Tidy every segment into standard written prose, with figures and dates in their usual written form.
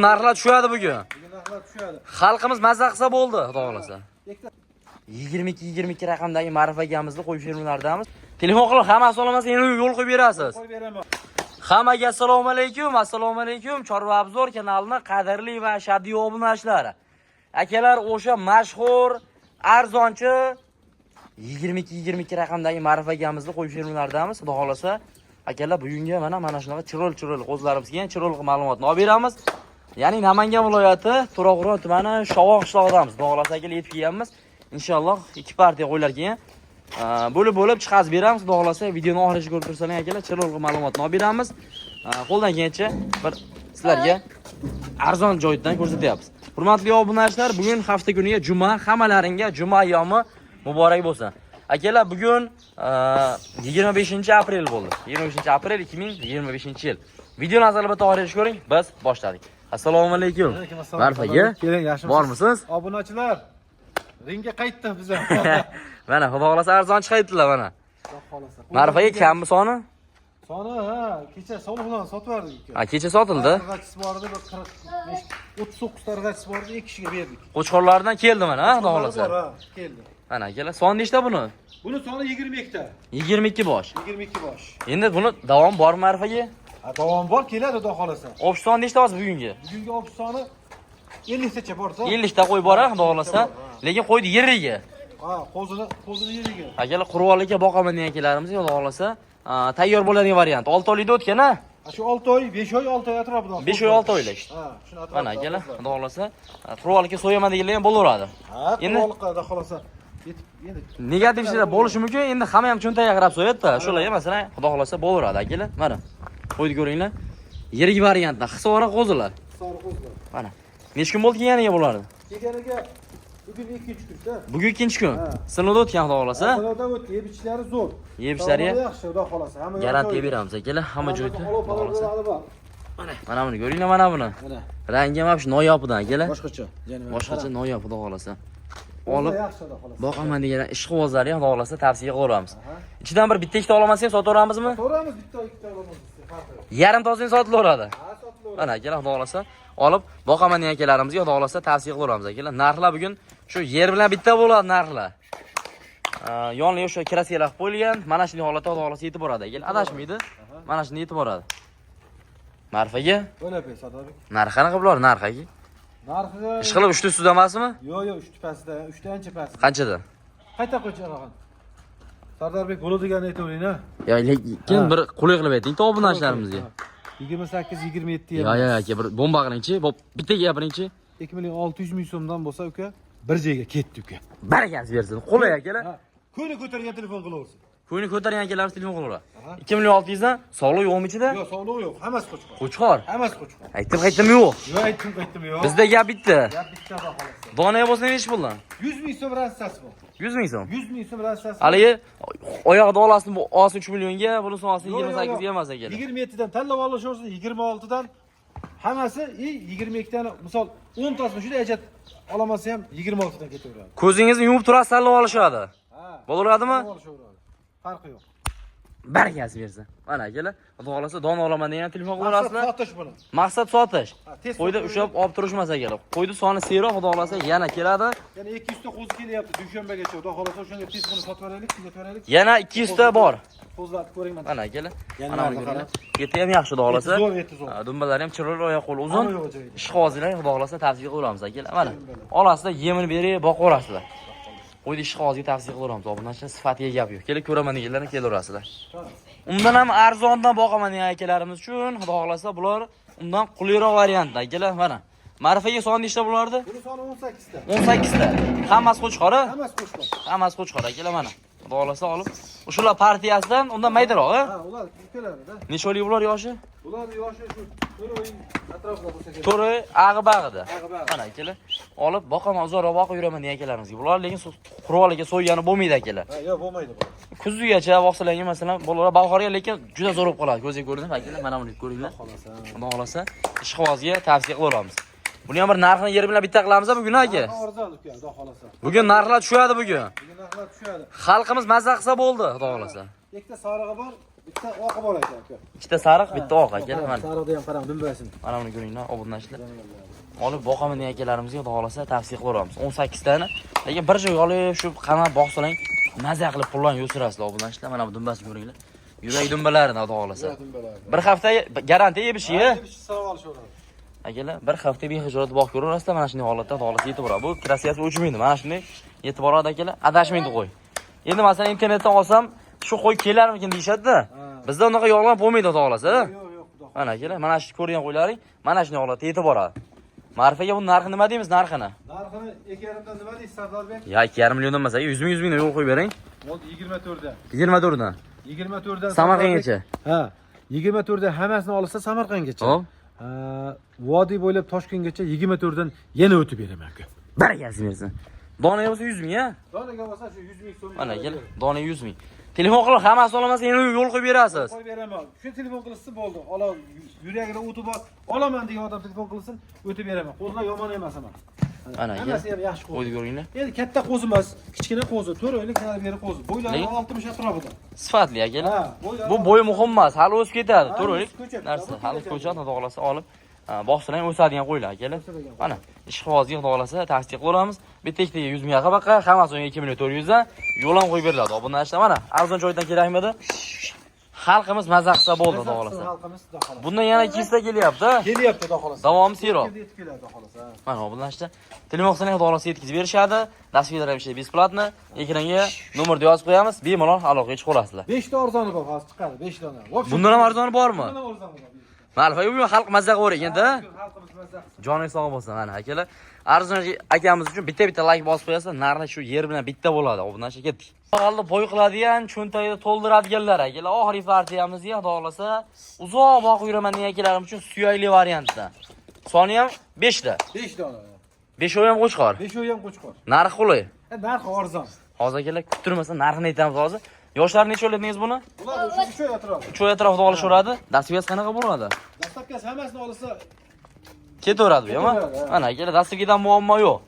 Narxlar tushadi bugun. Bugun narxlar tushadi. Xalqimiz mazza qilsa bo'ldi, xudo xolasa. 22 raqamdagi Ma'rif akamizni qo'yib fermalardamiz. Telefon qilib hammasi olmasa yana yo'l qo'yib berasiz. Qo'yib beraman. Hammaga assalomu alaykum, assalomu alaykum. Chorva obzor kanalining qadrli va shaddiy obunachilari. Akalar, o'sha mashhur arzonchi 22 raqamdagi Ma'rif akamizni qo'yib fermalardamiz. Xudo xolasa, akalar bugunga mana shunaqa chiroyli qo'zlarimiz kelgan, chiroyli ma'lumotni olib beramiz. Ya'ni Namangan viloyati To'raqo'rg'on tumani Shovoq qishlog'idamiz. Xudo xolasa akalar yetib kelganmiz. Inshaalloh ikki partiya qo'ylar kelgan. Bo'lib chiqazib beramiz. Xudo xolasa videoni oxirigacha ko'rib tursangiz akalar, chiroyli ma'lumotni olib beramiz. Qo'ldan kelgancha bir sizlarga arzon joydan ko'rsatyapmiz. Hurmatli obunachilar, bugun hafta kuniga juma, hammalaringga juma ayyomi muborak bo'lsin. Akalar, bugun 25-aprel bo'ldi. 25-aprel 2025-yil. Videoni albatta oxirigacha ko'ring. Biz boshladik. Assalomu alaykum. Ma'rif aka. Keling, yaxshimisiz? Bormisiz? Obunachilar, ringga qaytdi biz ham. Mana xudo xolasa arzonchi qaytdilar mana. Xudo xolasa. Ma'rif aka kammi soni? Soni kecha soliq bilan sotib yubordik. Kecha sotildi. Targ'achisi bor edi, 39 targ'achisi bor edi, 2 kishiga berdik. Qo'chqorlardan keldi mana, xudo xolasa. Keldi. Mana akalar, son nechta buni? Buni soni 22 ta. 22 bosh. 22 bosh. Endi buni davom bormi Ma'rif aka? Davom bor, keladi xudo xolasa. Obsh son nechta bo'lsa bugungi? Bugungi obsh soni 50 tacha borsa. 50 ta qo'y bor, xudo xolasa. Lekin qo'ydi yeriga. Qo'zini yeriga. Akalar, quruvonlikka boqaman degan akalarimiz, xudo xolasa, tayyor bo'ladigan variant. 6 oylikda o'tgan-a? Shu 6 oy, 5 oy, 6 oy atrofida. 5 oy, 6 oylik. Shuni atrofida. Mana akalar, xudo xolasa, quruvonlikka so'yaman deganlar ham bo'laveradi. Endi quruvonlikka xolasa endi negativ ishlar bo'lishi mumkin. Endi hamma ham cho'ntagiga qarab so'yadi-da. Shular masalan, xudo xolasa bo'laveradi akalar. Mana. Qo'yib ko'ringlar. Yirik variantda hisora qo'zilar. Hisora qo'zilar. Mana. Necha kun bo'ldi kelganiga bularni? Kelganiga bugun 2-kunchi kun-da. Bugun ikkinchi kun. Sinovda o'tgan xudo xolasa. Sinovda o'tdi, yeb ichlari zo'r. Yeb ichlari yaxshi, xudo xolasa. Hamma garantiya beramiz akalar, hamma joyda. Xudo xolasa. Mana buni ko'ringlar, mana buni. Mana. Rangi ham shu noyobidan akalar. Boshqacha, noyob xudo xolasa. Olib yaxshi xudo xolasa. Boqaman degan ishqibozlarga xudo xolasa tavsiya qilaveramiz. Ichidan bir bitta ikkita olmasangiz sotaveramizmi? So'ramiz, bitta ikkita olamiz. Yarim tozini sotilaveradi. Sotilaveradi. Mana akalar, xudo xolasa olib boqaman degan akalarimizga xudo xolasa tavsiya qilaveramiz akalar. Narxlar bugun shu yer bilan bitta bo'ladi narxlar. Yonli o'sha krasiyalar qilib qo'yilgan. Mana shunday holatda xudo xolasa yetib boradi akalar. Adashmaydi. Mana shunday yetib boradi. Ma'rif aka? O'ylab ber, Sadobek. Narxi qanaqa bular, narxi aka? Narxi ishqilib 3 ustida emasmi? Yo'q, 3 pastda, 3 ta ancha pastda. Qanchada? Qayta qo'ychi aragan. Sardorbek bo'ladigan aytavering-a. Ya, lekin bir qulay qilib ayting-da obunachilarimizga. 28-27 Ya, aka, bir bomba qiling-chi, bitta gapiring-chi. 2.600.000 so'mdan bo'lsa uka, bir joyga ketdi uka. Barakasi bersin. Qulay akalar. Ko'ni ko'targan telefon qilaversin. Ko'ni ko'targan akalarimiz telefon qilaveradi. 2.600 dan sog'liq yo'qmi ichida? Yo'q, sog'liq yo'q. Hammasi qo'chqor. Qo'chqor. Hammasi qo'chqor. Aytdim yo'q. Yo'q, aytdim yo'q. Bizda gap bitta. Gap bitta xohlasa. Donaga bo'lsa nech puldan? 100.000 so'm rassasi bor. 100.000 so'm. 100.000 so'm rassasi. Haligi oyoqda olasin bu 3 millionga, bunisi olsin 28 ga emas akalar. 27 dan tanlab olishaversin, 26 dan hammasi 22 dan misol 10 tasini shunday ajat olamasa ham 26 dan ketaveradi. Ko'zingizni yumib turasiz, tanlab olishadi. Bo'laveradimi? Farqi yo'q. Barakasi bersin. Mana akalar, xudo xolasa don olaman degan telefon qilaverasizlar. Sotish buni. Maqsad sotish. Qo'yda ushlab olib turishmas akalar. Qo'ydi soni seroq, xudo xolasa yana keladi. Yana 200 ta qo'zi kelyapti dushanbagacha. Xudo xolasa o'shanga tez buni sotib beraylik, ketaveraylik. Yana 200 ta bor. Qo'zlarni ko'ring mana. Mana akalar. Mana buni ko'ring. Eti ham yaxshi, xudo xolasa. Dumbalari ham chiroyli, oyoq qo'li uzun. Ishqibozlar, xudo xolasa tavsiya qilaveramiz akalar. Mana. Olasizlar, yemini berib, boqaverasizlar. Qo'ydi ishqibozga tavsiya qilaveramiz. Obunachilar sifatiga gap yo'q. Kelib ko'raman deganlarni kelaverasizlar. Undan ham arzondan boqaman degan akalarimiz uchun, xudo xolasa bular undan qulayroq variantda akalar. Mana. Ma'rifaga soni nechta bo'lardi? Buni soni 18 ta. 18 ta. Hammasi qo'chqor, a? Hammasi qo'chqor. Hammasi qo'chqor akalar mana. Xudo xolasa olib, o'shalar partiyasidan undan maydaroq, a? Ha, ular keladi-da. Necha oylik bular yoshi? Bular yoshi shu 4 oy atrofida bo'lsa kerak. 4 oy ag'i-bag'ida. Ag'i-bag'i. Mana akalar, olib boqaman, uzoqroq boqib yuraman degan akalarimizga. Bular lekin quroliga so'ygani bo'lmaydi akalar. Ha, yo'q, bo'lmaydi bu. Kuzgacha boqsalarga masalan, bolalar bahorga lekin juda zo'r bo'lib qoladi. Ko'zga ko'rinib akalar, mana buni ko'ringlar. Xudo xolasa, ishqibozga tavsiya qilaveramiz. Buni ham bir narxini yer bilan bitta qilamiz bugun aka. Arzon uka, xudo xolasa. Bugun narxlar tushadi bugun. Bugun narxlar tushadi. Xalqimiz mazza qilsa bo'ldi, xudo xolasa. Ikkita sarig'i bor, Bitta oqi bor ekan aka. Ikkita sariq, bitta oq akalar. Mana. Sariqda ham qarang, dumbasini. Mana buni ko'ringlar, obunashlar. Olib boqaman degan akalarimizga xudo xolasa tavsiya qilaveramiz. 18 tani. Lekin bir joyga olib shu qanot boqsalang, maza qilib pullarni yo'sirasizlar obunashlar. Mana bu dumbasini ko'ringlar. Yurak dumbalarini xudo xolasa. Bir hafta garantiya yebishi. Savol olishaveradi. Akalar, bir hafta behijolat boqib ko'raverasizlar. Mana shunday holatda xudo xolasa yetib boradi. Bu krasiyasi o'chmaydi. Mana shunday yetib boradi akalar. Adashmaydi qo'y. Endi masalan internetdan olsam, shu qo'y kelarmikin deyshadi-da. Bizda unaqa yolg'on bo'lmaydi xudo xolasa. Yo'q, yo'q, xudo. Mana akalar, mana shu ko'rgan qo'ylaring mana shunday holatda yetib boradi. Ma'rifaga bu narxi nima deymiz narxini? Narxini 2,5 dan nima deysiz Sardorbek? Ya 2,5 milliondan emas, 100 ming yo'l qo'yib bering. Bo'ldi 24 dan. 24 dan. 24 dan Samarqandgacha. Ha, 24 dan hammasini olsa Samarqandgacha. Hop. Vodiy bo'ylab Toshkentgacha 24 dan yana o'tib beraman aka. Barakasi bersin. Donaga bo'lsa 100 ming, ha? Donaga bo'lsa shu 100 ming so'm. Mana kel, dona 100 ming. Telefon qilib hammasi olamasa yana yo'l qo'yib berasiz. Qo'yib beraman. Shu telefon qilsin bo'ldi. Ola yuragida o'tib bor. Olaman degan odam telefon qilsin, o'tib beraman. Qo'zlar yomon emas ham. Mana kel. Hammasi ham yaxshi qo'zi. Qo'yib ko'ringlar. Endi katta qo'zi emas, kichkina qo'zi, 4 oylik tarbiyali qo'zi. Bo'ylari 60 atrofida. Sifatli akalar. Ha, Bu bo'y muhim emas, hali o'sib ketadi. Ha, To'g'ri. o'sib ko'chadi. Narsa, hali ko'chadi, xudo xolasa olib boqsalang o'sadigan qo'ylar akalar. Mana ishqibozga xudo xolasa tavsiya qilamiz. Bitta ikkitaga 100 ming baqa, hammasi 2 million 400 dan yo'l ham qo'yib beriladi. Obunachilar mana arzon joydan kerakmidi? Xalqimiz maza qilsa bo'ldi xudo xolasa. Bundan yana ikkita kelyapti. Kelyapti xudo xolasa. Davomi seroq. Yetib keladi xudo xolasa. Mana obunachilar telefon qilsang xudo xolasa yetkazib berishadi. Dasturlar ham ishlaydi besplatno. Ekranga nomerni yozib qo'yamiz. Bemalol aloqaga chiqib olasizlar. 5 ta arzoni bor, hozir chiqadi 5 dona. Bundan ham arzoni bormi? Bundan ham arzoni bor. Ma'rifa yo'q, xalq mazza qilavergan-da. Xalqimiz mazza qilsin. Joningiz sog' bo'lsin mana akalar. Arzon akamiz uchun bitta like bosib qo'yasiz, narxi shu yer bilan bitta bo'ladi. Obunachi ketdik. Qoldi boy qiladigan, cho'ntagida to'ldiradiganlar akalar. Oxirgi partiyamizga xudo xolasa uzoq boqib yuraman degan akalarim uchun suyakli variantda. Soni ham 5 ta. 5 dona. 5 ham qo'chqor. 5 ham qo'chqor. Narxi qulay. Narxi arzon. Hozir akalar kuttirmasa narxini aytamiz hozir. Yoshlar necha o'yladingiz buni? Ular o'sha 3 oy atrofida. 3 oy atrofida olishaveradi. Dasturga qanaqa bo'ladi? Dastlabkasi hammasini olsa Ketaveradi bu, ha? Ketaveradi, ha. Mana akalar dasturgadan muammo yo'q.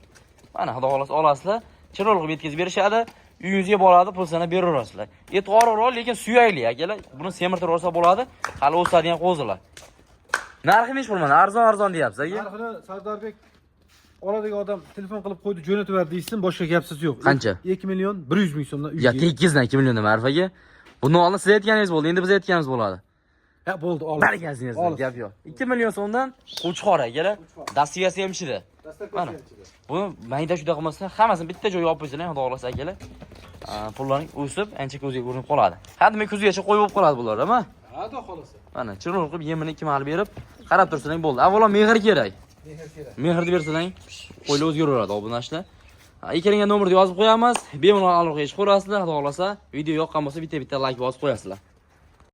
Mana xudo xolasa olasizlar. Chiroyli qilib yetkazib berishadi. Uyingizga boradi, pulsini beraverasizlar. Et og'irroq, lekin suyakli akalar. Buni semirtirib olsa bo'ladi. Hali o'sadigan qo'zilar. Narxi nech bo'lmadi? Arzon deyapsiz aka. narxini Sardorbek oladigan odam telefon qilib qo'ydi, jo'natib ber deysin, boshqa gapsiz yo'q. Qancha? 2 million 100 ming so'mdan uyga. Ya tekizdan 2 milliondan Ma'rifaga. Buni oldin siz aytganingiz bo'ldi, endi biz aytganimiz bo'ladi. Ha, bo'ldi, ol. Barakasingiz, gap yo'q. 2 million so'mdan qo'chqor akalar. Dasturgasi ham ichida. Mana. Buni mayda juda qilmasa, hammasini bitta joyga olib qo'ysalar, xudo xolasa akalar. Pullarning o'sib, ancha ko'zga ko'rinib qoladi. Hadmi kuzgacha qo'yib olib qoladi bular, ha? Ha, xudo xolasa. Mana chiroyli qilib yemini 2 mal berib, qarab tursalang bo'ldi. Avvalo mehr kerak. Mehr kerak. Mehrni bersalang, qo'ylar o'zgaraveradi obunachilar. Ekranga nomerni yozib qo'yamiz. Bemalol aloqaga chiqaverasizlar, xudo xolasa. Video yoqqan bo'lsa bitta like bosib qo'yasizlar.